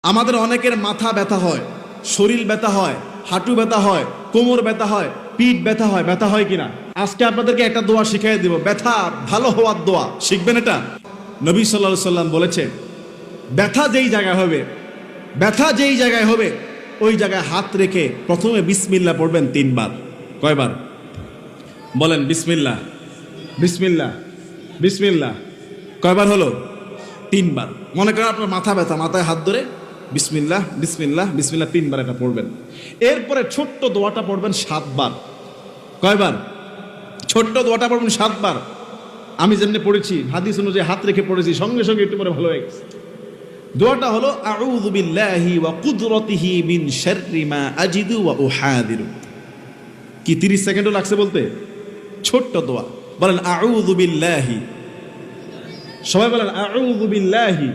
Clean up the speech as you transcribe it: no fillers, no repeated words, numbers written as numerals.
আমাদের অনেকের মাথা ব্যথা হয়, শরীর ব্যথা হয়, হাঁটু ব্যথা হয়, কোমর ব্যথা হয়, পিঠ ব্যথা হয় কিনা? আজকে আপনাদেরকে একটা দোয়া শিখিয়ে দিব, ব্যথা ভালো হওয়ার দোয়া, শিখবেন এটা। নবী সাল্লাল্লাহু আলাইহি সাল্লাম বলেছে, ব্যথা যেই জায়গায় হবে ওই জায়গায় হাত রেখে প্রথমে বিসমিল্লাহ পড়বেন 3 বার। কয়বার বলেন? বিসমিল্লাহ, বিসমিল্লাহ, বিসমিল্লাহ। কয়বার হলো? 3 বার। মনে করেন আপনার মাথা ব্যথা, মাথায় হাত ধরে বিসমিল্লাহ, বিসমিল্লাহ, বিসমিল্লাহ 3 বার এটা পড়বেন। এরপরে ছোট্ট দোয়াটা পড়বেন 7 বার। কয়বার? ছোট্ট দোয়াটা পড়বেন 7 বার। আমি যেমনি পড়েছি হাদিস অনুযায়ী হাত রেখে পড়েছি, সঙ্গে সঙ্গে একটু পরে ভালো হয়ে গেছে। দোয়াটা হলো আউযু বিল্লাহি ওয়া কুদরতিহি মিন শাররি মা আজিদু ওয়া উহাদিরু। কি 30 সেকেন্ডও লাগছে বলতে? ছোট্ট দোয়া। বলেন আউযু বিল্লাহি, সবাই বলেন আউযু বিল্লাহি